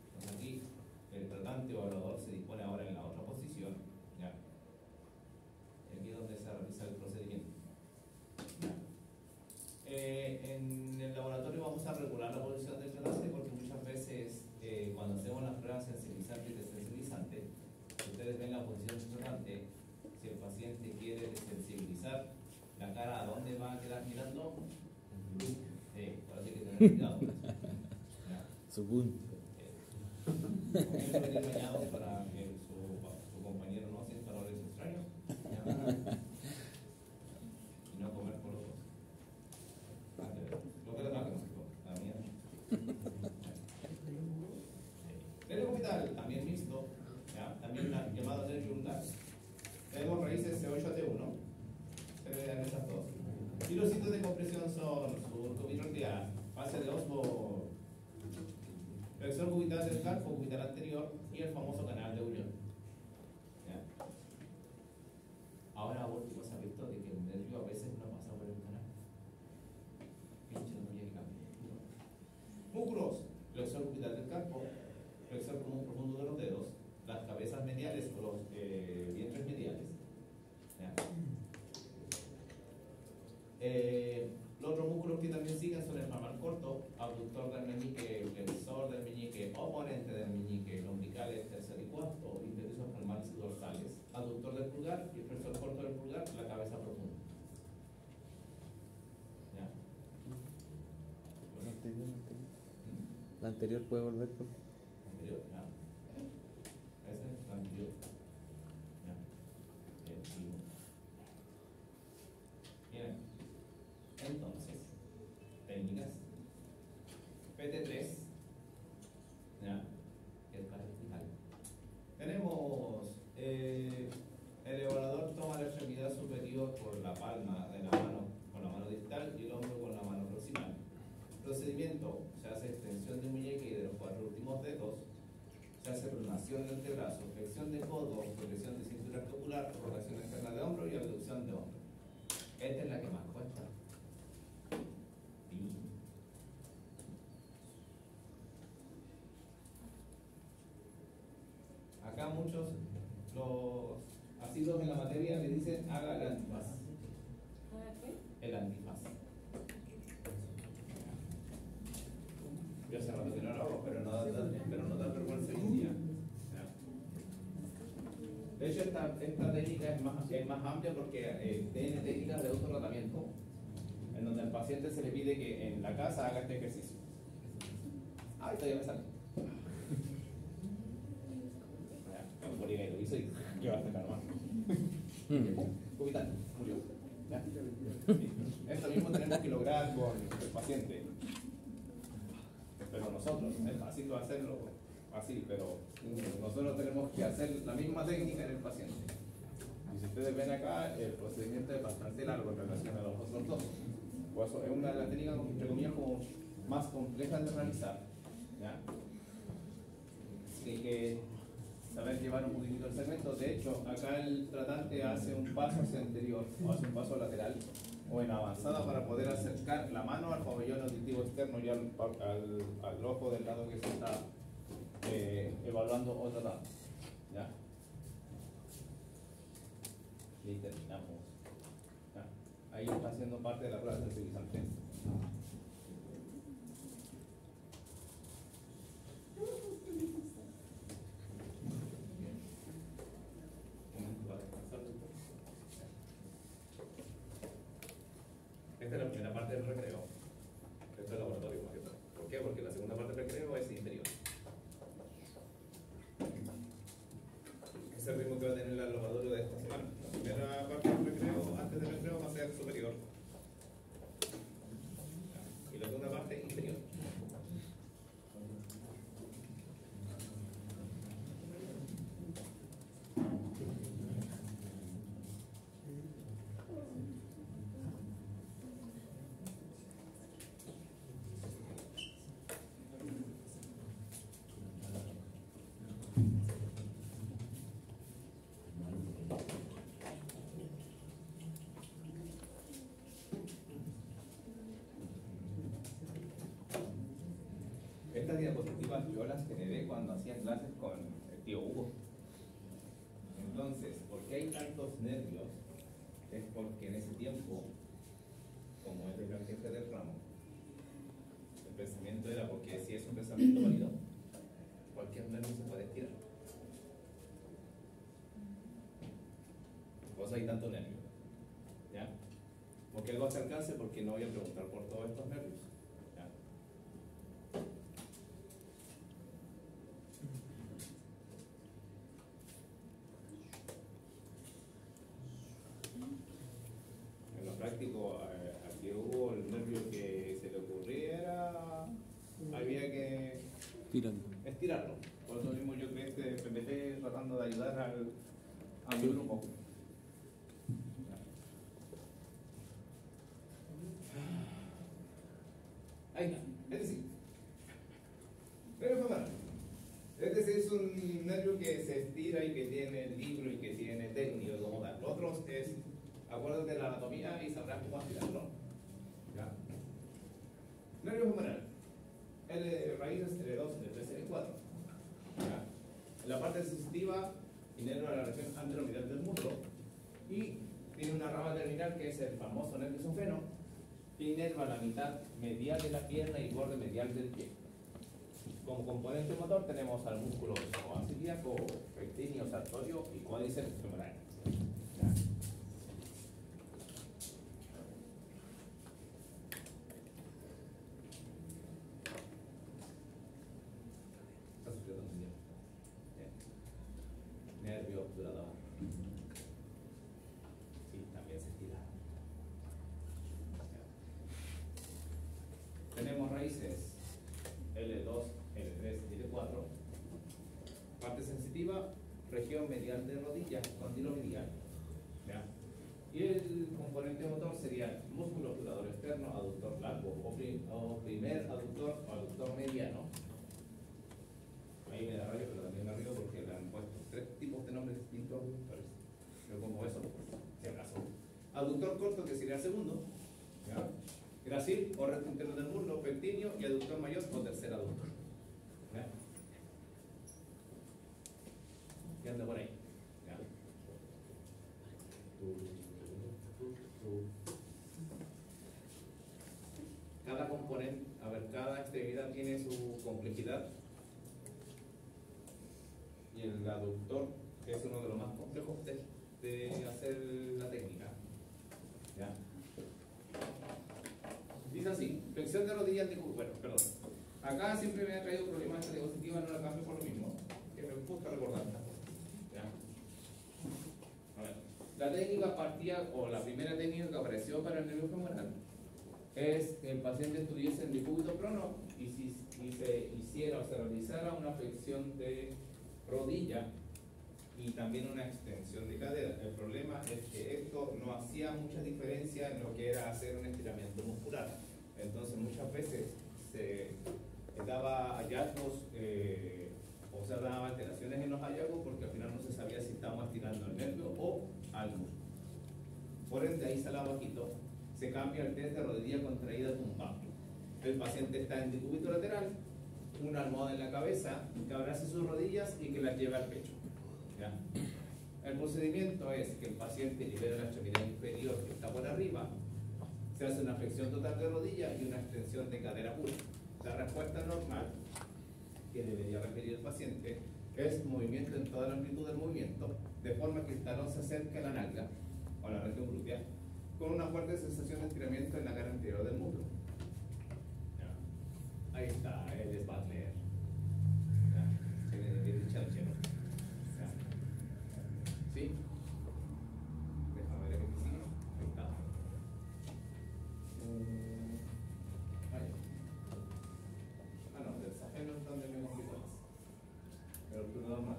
Entonces aquí el tratante o evaluador se dispone ahora en la otra posición. ¿Ya? Y aquí es donde se realiza el procedimiento. ¿Ya? En el laboratorio vamos a regular la posición del tratante porque muchas veces cuando hacemos las pruebas sensibilizante y desensibilizante, ustedes ven la posición del tratante. Si el paciente quiere desensibilizar la cara, ¿a dónde va a quedar mirando? Parece que tener cuidado. Su punto. Tiene que venir bañado para que su compañero no sienta olores extraños. Y no comer por los dos. Lo que le da, la mía. Nervio cubital, también mixto, ¿ya? También llamado nervio ulnar. Tenemos raíces C8 a T1, se ven esas dos. Y los sitios de compresión son surcomitroclea, fase de Osborn, flexor cubital del carpo, cubital anterior y el famoso canal de unión. ¿Ya? Ahora último se ha visto de que el nervio a veces no pasa por el canal. Pinche no llega. Músculos, flexor cubital del carpo, flexor común profundo de los dedos, las cabezas mediales o los vientres mediales. ¿Ya? Los otros músculos que también siguen son el palmar corto, abductor del meñique, flexor del meñique, oponente del meñique, lombricales, tercer y cuarto, interiosos palmares y dorsales, abductor del pulgar y el flexor corto del pulgar, la cabeza profunda. ¿Ya? La anterior puede volver, por favor. Anterior, ¿ya? Ese es el anterior. ¿Ya? Bien. Entonces, técnicas. PT3, ¿ya? Que es para el final. Tenemos el evaluador toma la extremidad superior por la palma de la mano con la mano distal y el hombro con la mano proximal. Procedimiento: se hace extensión de muñeca y de los 4 últimos dedos, se hace pronación del antebrazo, flexión de codo, flexión de cintura escapular, rotación externa de hombro y abducción de hombro. Esta es la que más cuesta. Acá muchos, los asiduos en la materia le dicen haga el antifaz. ¿Ahora qué? El antifaz. Yo hace rato que no lo hago, pero no da vergüenza hoy en día. De hecho, esta técnica es más amplia porque tiene técnicas de autotratamiento, en donde al paciente se le pide que en la casa haga este ejercicio. Ah, esto ya me sale. Un colega lo hizo y yo hasta acá nomás. Cubital, murió. ¿Ya? Esto mismo tenemos que lograr con el paciente. Pero nosotros, es fácil hacerlo así, pero nosotros tenemos que hacer la misma técnica en el paciente. Y si ustedes ven acá, el procedimiento es bastante largo en relación a los otros dos. Por eso es una de las técnicas, entre comillas, como más complejas de realizar. ¿Ya? Hay que saber llevar un poquitito el segmento. De hecho, acá el tratante hace un paso hacia anterior o hace un paso lateral o en avanzada para poder acercar la mano al pabellón auditivo externo y al ojo del lado que se está evaluando o tratando. ¿Ya? Y terminamos. ¿Ya? Ahí está haciendo parte de la prueba sensibilizante. Esta es la primera parte del recreo. Esto es el laboratorio. ¿Por qué? Porque la segunda parte del recreo es interior. Ese es el ritmo que va a tener el laboratorio de esta semana. La primera parte del recreo, antes del recreo, va a ser superior. Y la segunda parte, interior. Estas diapositivas yo las generé cuando hacía clases con el tío Hugo. Entonces, ¿por qué hay tantos nervios? Es porque en ese tiempo, como es de la gente del ramo, el pensamiento era, porque si es un pensamiento válido, cualquier nervio se puede estirar. Por eso hay tanto nervio. ¿Ya? ¿Por qué algo hace alcance? Porque no voy a preguntar por todos estos nervios. ¿Ya? En lo práctico, aquí hubo el nervio que se le ocurriera, había que estirarlo. Por eso mismo yo creo que empecé tratando de ayudar a mi grupo. Ahí está. Este es un nervio que se estira y que tiene libro y que tiene técnico como tal. Lo otro es, acuérdate de la anatomía y sabrás cómo estirarlo. ¿Ya? Nervio femoral. L raíces L2, L3, L4. ¿Ya? En la parte sensitiva inerva la región anteromedial del muslo y tiene una rama terminal que es el famoso nervio esofeno que inerva la mitad medial de la pierna y borde medial del pie. Como componente motor tenemos al músculo psoas-ilíaco, pectíneo, sartorio y cuádriceps femoral. ¿Ya? Nervio obturador. Sí, también se estira. Tenemos raíces L2, L3 y L4. Parte sensitiva, región medial de rodilla, condilo medial. ¿Ya? Y el componente motor sería músculo obturador externo, aductor largo o primer aductor o aductor mediano. Ahí me da rabia, pero también me río porque le han puesto 3 tipos de nombres distintos. Pero como eso, si acaso. Aductor corto, que sería el segundo. ¿Ya? Gracil o resto interno del muslo, pectíneo, y aductor mayor o tercer aductor. ¿Ya? ¿Qué anda por ahí? ¿Ya? Cada componente, a ver, cada extremidad tiene su complejidad. Y el aductor es uno de los más complejos de hacer la técnica. ¿Ya? Dice así, flexión de rodillas de culo. Bueno, perdón. Acá siempre me ha traído problemas de diapositiva, no la cambio por lo mismo, que me gusta recordar. ¿Ya? A ver, la técnica partía, o la primera técnica que apareció para el nervio femoral, es que el paciente estuviese en decúbito prono y si y se hiciera o se realizara una flexión de rodilla y también una extensión de cadera. El problema es que esto no hacía mucha diferencia en lo que era hacer un estiramiento muscular. Entonces muchas veces se daba hallazgos o se daban alteraciones en los hallazgos porque al final no se sabía si estábamos estirando el nervio o al músculo. Por ende, ahí sale abajito, se cambia el test de rodilla contraída tumbada. El paciente está en decúbito lateral, una almohada en la cabeza, que abrace sus rodillas y que las lleve al pecho. ¿Ya? El procedimiento es que el paciente libera la extremidad inferior que está por arriba, se hace una flexión total de rodilla y una extensión de cadera pura. La respuesta normal que debería requerir el paciente es movimiento en toda la amplitud del movimiento, de forma que el talón se acerque a la nalga o a la región glútea, con una fuerte sensación de estiramiento en la cara anterior del muslo. ¿Ya? Ahí está, él es Butler. El chanchero. ¿Sí? Déjame ver aquí sigue. Ahí está. Ahí. No, del sajeno es donde me complico más. Pero tú no más.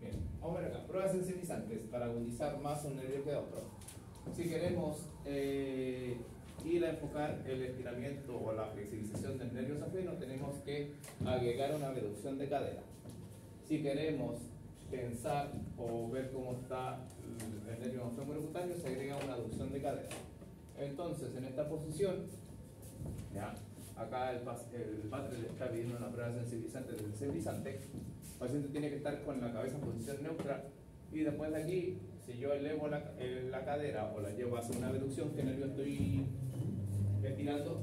Bien, vamos a ver acá. Pruebas sensibilizantes para agudizar más un nervio que otro. Si queremos ir a enfocar el estiramiento o la flexibilización del nervio safeno, tenemos que agregar una reducción de cadera. Si queremos pensar o ver cómo está el nervio femorocutáneo, se agrega una aducción de cadera. Entonces, en esta posición, ¿ya? Acá el padre le está pidiendo una prueba sensibilizante del sensibilizante. El paciente tiene que estar con la cabeza en posición neutra y después de aquí, si yo elevo la cadera o la llevo hacia una reducción, ¿qué nervio estoy estirando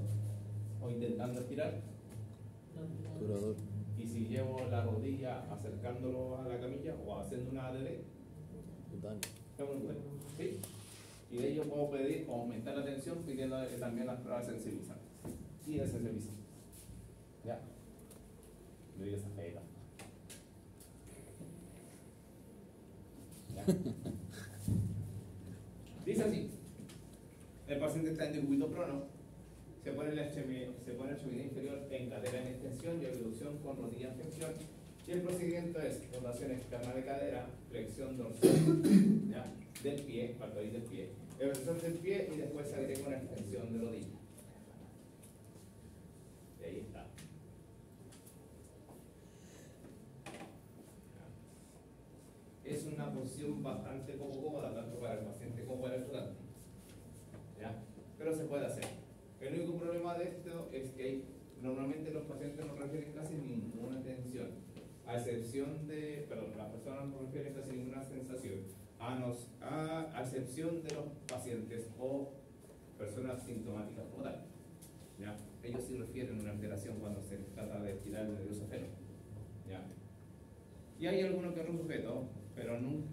o intentando estirar? Obturador. Y si llevo la rodilla acercándolo a la camilla o haciendo una ADD, Cutáneo. ¿sí? Y de ello puedo pedir o aumentar la tensión pidiendo también las pruebas sensibilizantes y de sensibilizantes. ¿Ya? Le doy esa feita. ¿Ya? Dice así: el paciente está en decúbito prono, se pone la extremidad inferior en cadera en extensión y reducción con rodilla en flexión. Y el procedimiento es rotación externa de cadera, flexión dorsal, ¿ya? Del pie, palparín del pie, elevación del pie y después se agrega una extensión de rodilla. Y ahí está. Es una posición bastante poco cómoda, tanto para el paciente como para el estudiante. ¿Ya? Pero se puede hacer. El único problema de esto es que normalmente los pacientes no refieren casi ninguna tensión, a excepción de, perdón, las personas no refieren casi ninguna sensación, a excepción de los pacientes o personas sintomáticas como tal. ¿Ya? Ellos sí refieren una alteración cuando se trata de estirar el nervio safeno. ¿Ya? Y hay algunos que otros sujetos, pero no,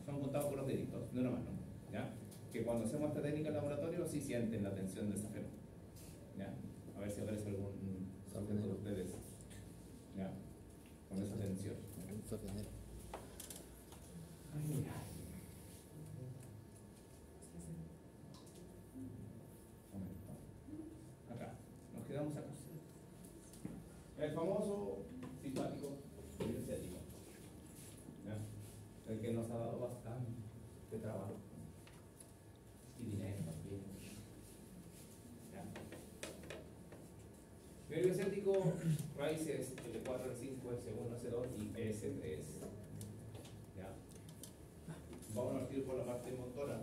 son contados por los deditos, de una mano. ¿Ya? Que cuando hacemos esta técnica en laboratorio sí sienten la tensión de safeno. ¿Ya? A ver si aparece algún sujeto de ustedes. ¿Ya? Con esa tensión. Safenero. Ay, ay. Momento. Acá. Nos quedamos acá. El famoso simpático y el ciático. ¿Ya? El que nos ha dado bastante trabajo. Y dinero también. ¿Ya? Nervio ciático, raíces L4, L5, S1, S2 y S3. ¿Ya? Vamos a partir por la parte motora.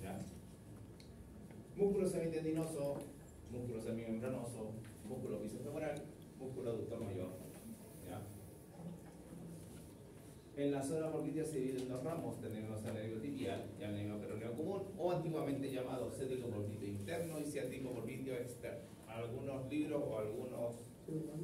¿Ya? Músculo semitendinoso, músculo semimembranoso, músculo bíceps-femoral, músculo aductor mayor. ¿Ya? En la zona morbidia se divide en dos ramos, tenemos el nervio tibial y el nervio peroneo común, o antiguamente llamado ciático morbidio interno y ciático morbidio externo. Algunos libros o algunos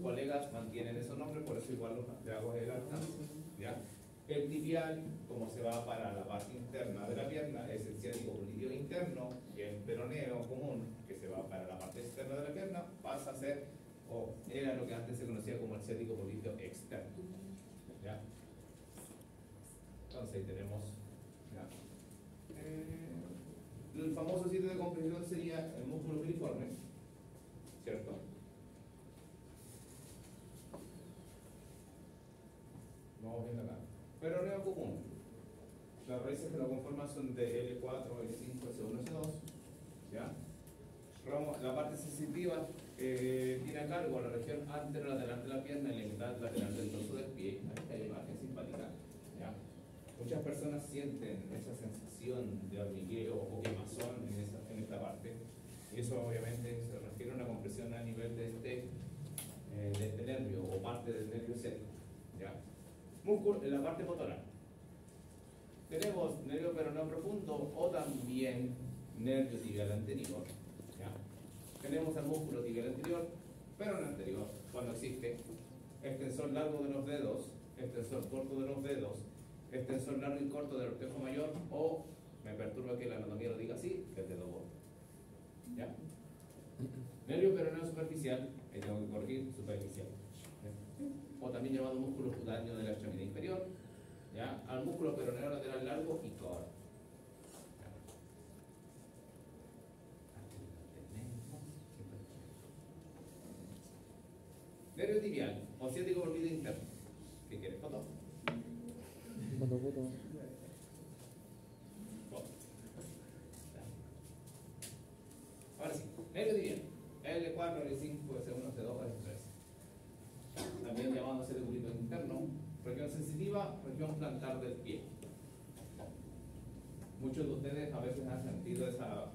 colegas mantienen esos nombres, por eso igual los hago el alcance. ¿Ya? El tibial, como se va para la parte interna de la pierna, es el ciático morbidio interno, y el peroneo común, que se va para la parte externa de la pierna, pasa a ser, o era lo que antes se conocía como el ciático morbidio externo. ¿Ya? Entonces ahí tenemos, ¿ya? El famoso sitio de compresión sería el músculo piriforme, ¿cierto? Vamos viendo acá. Peroneo común. Las raíces que lo conforman son de L4, L5, S1, S2. ¿Ya? La parte sensitiva tiene a cargo la región anterolateral de la pierna y la mitad lateral del dorso del pie. Ahí está la imagen simpática. ¿Ya? Muchas personas sienten esa sensación de hormigueo o quemazón en esta parte. Y eso obviamente se refiere a una compresión a nivel de este nervio o parte del nervio ciático. ¿Ya? Músculo en la parte motora. Tenemos nervio peroneo profundo o también nervio tibial anterior. ¿Ya? Tenemos el músculo tibial anterior, peroneo anterior, cuando existe extensor largo de los dedos, extensor corto de los dedos, extensor largo y corto del ortejo mayor, o me perturba que la anatomía lo diga así, que el dedo gordo. ¿Ya? Nervio peroneo superficial, tengo que corregir, superficial. ¿Ya? O también llamado músculo cutáneo de la extremidad inferior, ¿ya? Al músculo peroneo lateral largo y corto. Nervio tibial o ciático por vía interna. ¿Qué quieres? ¿Foto? Foto. Ahora sí, nervio tibial. L4, L5, S1, S2, S3. También llamándose de culito interno. Región sensitiva, región plantar del pie. Muchos de ustedes a veces han sentido esa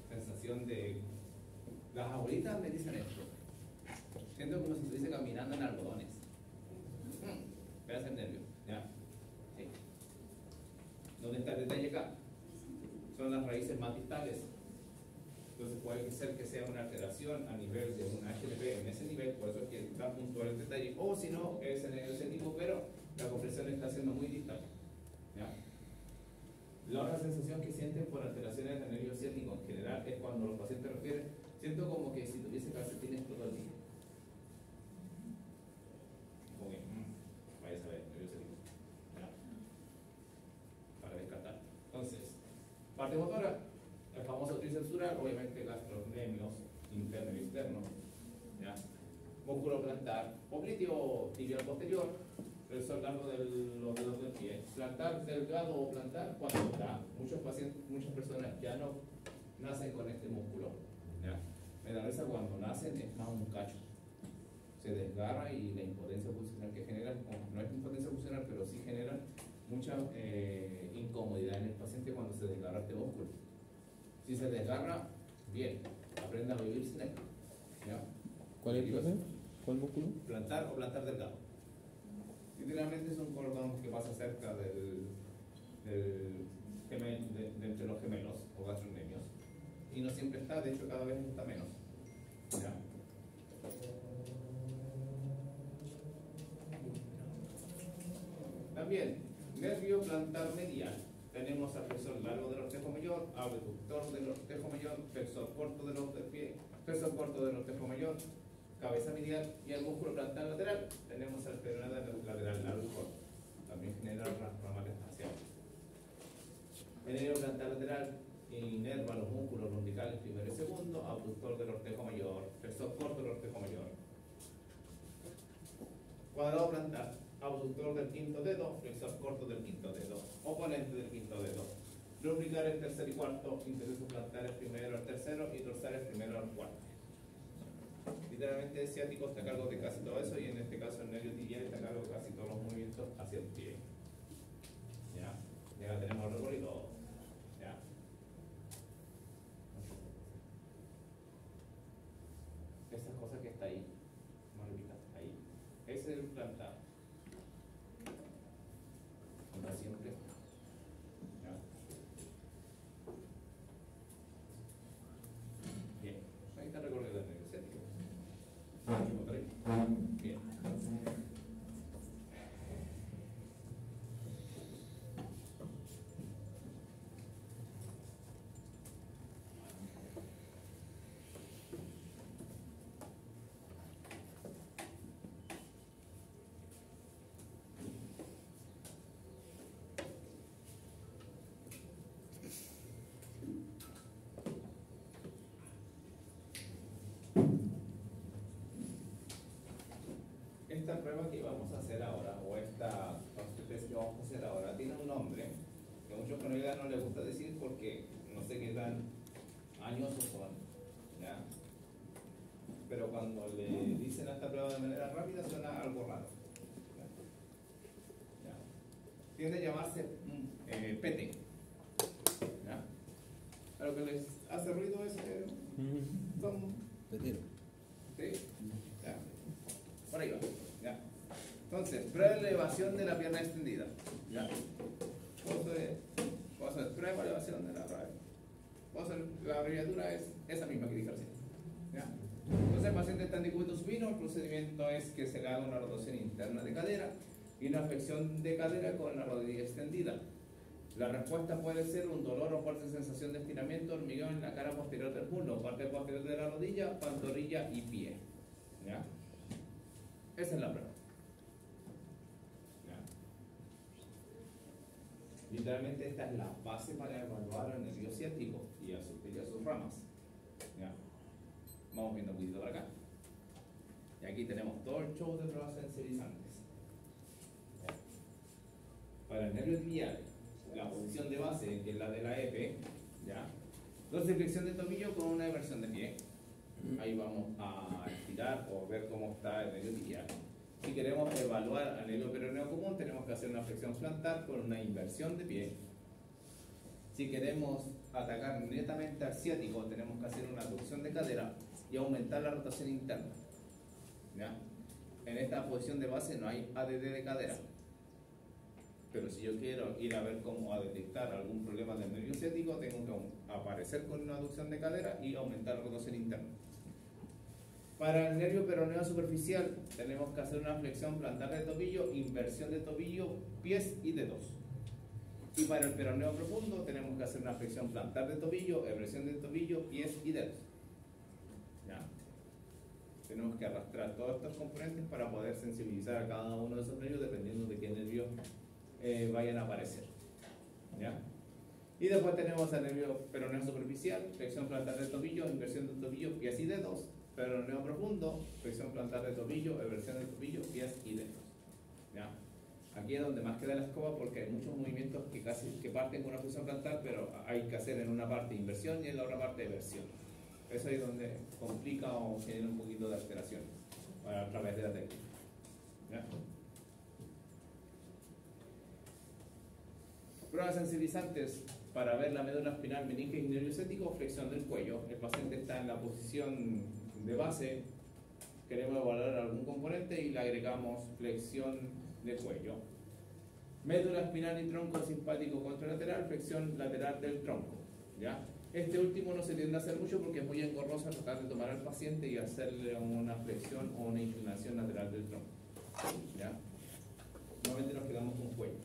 sensación de... Las abuelitas me dicen esto. Siento como si estuviese caminando en algodones. Veas el nervio, ¿ya? Sí. ¿Dónde está el detalle acá? Son las raíces más distales. Entonces puede ser que sea una alteración a nivel de un HLP en ese nivel, por eso es que está puntual el detalle. O si no, es el nervio ciático, pero la compresión está siendo muy distal. ¿Ya? La otra sensación que sienten por alteraciones del nervio ciático en general es cuando los pacientes refieren, siento como que si tuviese calcetines todo el día. Como que, vaya a saber, nervio ciático. ¿Ya? Para descartar. Entonces, parte motora, el famoso tricensural, obviamente gastrocnemios interno y externo. ¿Ya? Músculo plantar, obliteo tibial posterior, el sol largo de los dedos del pie. Plantar delgado o plantar cuando está. Muchos pacientes, muchas personas ya no nacen con este músculo. ¿Ya? Me da risa cuando nacen está un cacho. Se desgarra y la impotencia funcional que genera, no es impotencia funcional, pero sí genera mucha incomodidad en el paciente cuando se desgarra este músculo. Si se desgarra, bien, aprenda a vivir sin él. ¿Ya? ¿Cuál es el profe? ¿Cuál músculo? Plantar o plantar delgado. Literalmente es un cordón que pasa cerca entre los gemelos o gastrocnemios. Y no siempre está, de hecho cada vez está menos. ¿Ya? También, nervio plantar medial. Tenemos al flexor largo del ortejo mayor, abductor del ortejo mayor, flexor corto del ortejo mayor, cabeza medial y el músculo plantar lateral. Tenemos el peroneo lateral largo y corto. También genera ramales faciales. El nervio plantar lateral inerva los músculos lumbricales primero y segundo, abductor del ortejo mayor, flexor corto del ortejo mayor. Cuadrado plantar, abductor del quinto dedo, flexor corto del quinto dedo, oponente del quinto dedo. Lumbricares tercero y cuarto, intercesos plantares primero al tercero y dorsales primero al cuarto. Literalmente el ciático está a cargo de casi todo eso y en este caso el nervio tibial está a cargo de casi todos los movimientos hacia el pie. ¿Ya? Ya tenemos el recorrido. ¿Ya? Esa cosa que está ahí, morbita, ahí. Ese es el plantado. No siempre está. ¿Ya? Bien, ahí está el recorrido del nervio ciático. Bien. esta prueba que vamos a hacer ahora, o esta test que vamos a hacer ahora, tiene un nombre que a muchos colegas no les gusta decir porque no sé qué tan añosos son, ¿ya? Pero cuando le dicen a esta prueba de manera rápida suena algo raro. ¿Ya? Tiende a llamarse PT. ¿Ya? A lo que les hace ruido es que son... Retiro. ¿Sí? Ya. Por ahí va. ¿Ya? Entonces, prueba de elevación de la pierna extendida. ¿Ya? Puedo hacer prueba de elevación de la rodilla. La abreviatura es esa misma que dije recién. ¿Ya? Entonces, el paciente está en decúbito supino. El procedimiento es que se le haga una rotación interna de cadera y una flexión de cadera con la rodilla extendida. La respuesta puede ser un dolor o fuerte sensación de estiramiento, hormigueo en la cara posterior del muslo, parte posterior de la rodilla, pantorrilla y pie. ¿Ya? Esa es la prueba. ¿Ya? Literalmente esta es la base para evaluar el nervio ciático y a sus ramas. ¿Ya? Vamos viendo un poquito para acá. Y aquí tenemos todo el show de pruebas sensibilizantes. ¿Ya? Para el nervio tibial, la posición de base, que es la de la EP, ¿ya? Entonces, flexión de tobillo con una inversión de pie. Ahí vamos a estirar o ver cómo está el nervio tibial. Si queremos evaluar al nervio peroneo común, tenemos que hacer una flexión plantar con una inversión de pie. Si queremos atacar netamente al ciático, tenemos que hacer una abducción de cadera y aumentar la rotación interna. ¿Ya? En esta posición de base no hay ADD de cadera. Pero si yo quiero ir a ver cómo a detectar algún problema del nervio ciático, tengo que aparecer con una abducción de cadera y aumentar la rotación interna. Para el nervio peroneo superficial, tenemos que hacer una flexión plantar de tobillo, inversión de tobillo, pies y dedos. Y para el peroneo profundo, tenemos que hacer una flexión plantar de tobillo, eversión de tobillo, pies y dedos. ¿Ya? Tenemos que arrastrar todos estos componentes para poder sensibilizar a cada uno de esos nervios dependiendo de qué nervios vayan a aparecer. ¿Ya? Y después tenemos el nervio peroneo superficial, flexión plantar de tobillo, inversión de tobillo, pies y dedos. Peroneo profundo, flexión plantar de tobillo, eversión de tobillo, pies y dedos. ¿Ya? Aquí es donde más queda la escoba porque hay muchos movimientos que parten con una flexión plantar, pero hay que hacer en una parte inversión y en la otra parte eversión. Eso es donde complica o genera un poquito de alteración a través de la técnica. ¿Ya? Pruebas sensibilizantes para ver la médula espinal, meninges y nervio ciático, flexión del cuello. El paciente está en la posición de base, queremos evaluar algún componente y le agregamos flexión de cuello. Médula espinal y tronco simpático contralateral, flexión lateral del tronco. ¿Ya? Este último no se tiende a hacer mucho porque es muy engorroso tratar de tomar al paciente y hacerle una flexión o una inclinación lateral del tronco. ¿Ya? Normalmente nos quedamos con cuello.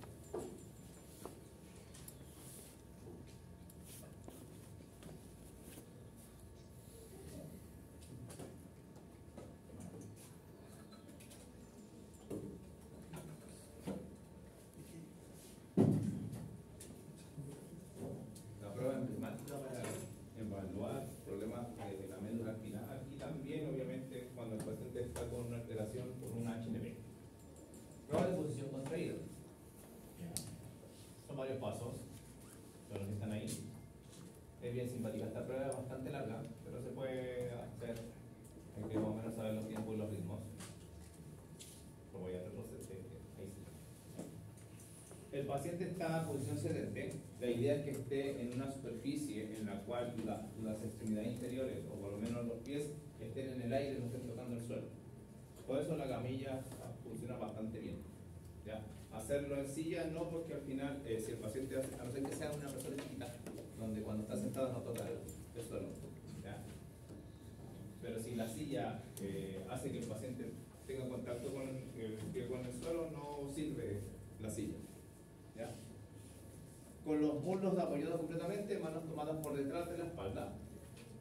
El paciente está en posición sedente. La idea es que esté en una superficie en la cual las extremidades inferiores, o por lo menos los pies, estén en el aire y no estén tocando el suelo. Por eso la camilla funciona bastante bien. ¿Ya? Hacerlo en silla no, porque al final, si el paciente, a no ser que sea una persona chiquita, donde cuando está sentado no toca el suelo. ¿Ya? Pero si la silla hace que el paciente tenga contacto con el suelo, no sirve la silla. ¿Ya? Con los muslos apoyados completamente, manos tomadas por detrás de la espalda.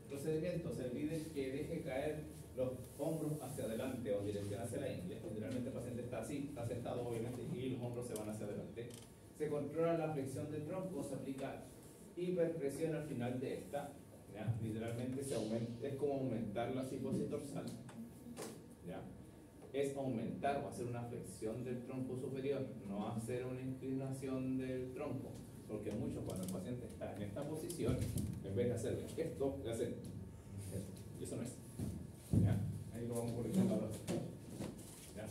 Procedimiento: se pide que deje caer los hombros hacia adelante o dirección hacia la ingle. Generalmente el paciente está así, está sentado obviamente y los hombros se van hacia adelante. Se controla la flexión del tronco, se aplica hiperpresión al final de esta. ¿Ya? Literalmente es como aumentar la cifosis dorsal. ¿Ya? es aumentar o hacer una flexión del tronco superior, no hacer una inclinación del tronco, porque mucho cuando el paciente está en esta posición, en vez de hacer esto, le hace esto, y eso no es. ¿Ya? Ahí lo vamos corrigiendo ahora. ¿Ya?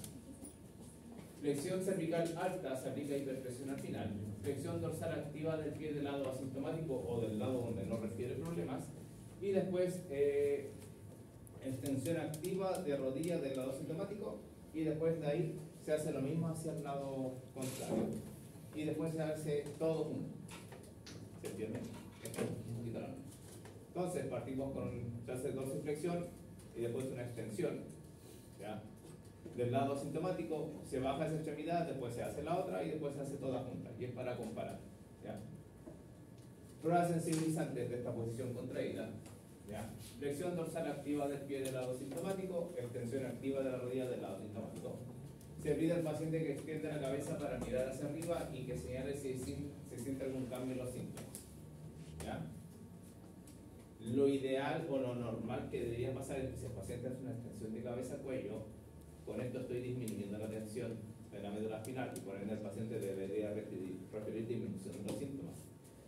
Flexión cervical alta se aplica hiperpresión al final. Flexión dorsal activa del pie del lado asintomático o del lado donde no refiere problemas. Y después extensión activa de rodilla del lado asintomático. Y después de ahí se hace lo mismo hacia el lado contrario. Y después se hace todo junto. ¿Se entiende? Esto es un poquito largo. Entonces partimos con, se hace dorsiflexión y después una extensión. ¿Ya? Del lado asintomático se baja esa extremidad, después se hace la otra y después se hace toda junta. Y es para comparar. ¿Ya? Pruebas sensibilizantes de esta posición contraída. ¿Ya? Flexión dorsal activa del pie del lado asintomático, extensión activa de la rodilla del lado asintomático. Se pide al paciente que extienda la cabeza para mirar hacia arriba y que señale si se siente algún cambio en los síntomas. ¿Ya? Lo ideal o lo normal que debería pasar es que si el paciente hace una extensión de cabeza-cuello, con esto estoy disminuyendo la tensión de la médula espinal y por ende el paciente debería referir disminución de los síntomas.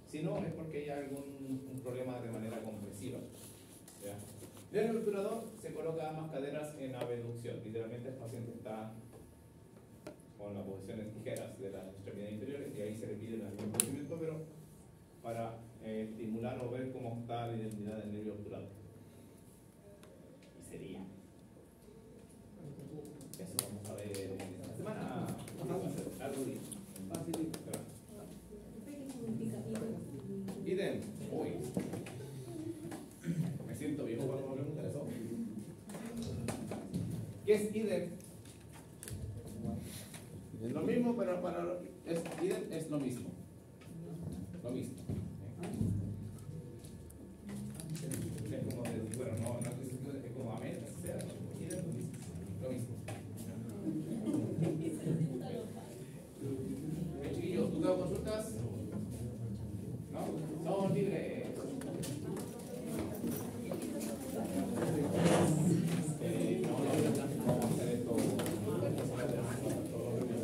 Si no, es porque hay algún problema de manera compresiva. ¿Ya? En el obturador se coloca ambas caderas en abducción. Literalmente el paciente está con la posición en tijeras de las extremidades inferiores y ahí se le pide el mismo procedimiento, pero para estimular o ver cómo está la identidad del nervio obturador. Y sería. Eso vamos a ver esta semana. Algo bien. Facilito. ¿Qué significa idem? Idem. Uy. Me siento viejo cuando me preguntan eso. ¿Qué es idem? Es lo mismo, pero idem es lo mismo. Lo mismo. Es como, bueno, no es como amén.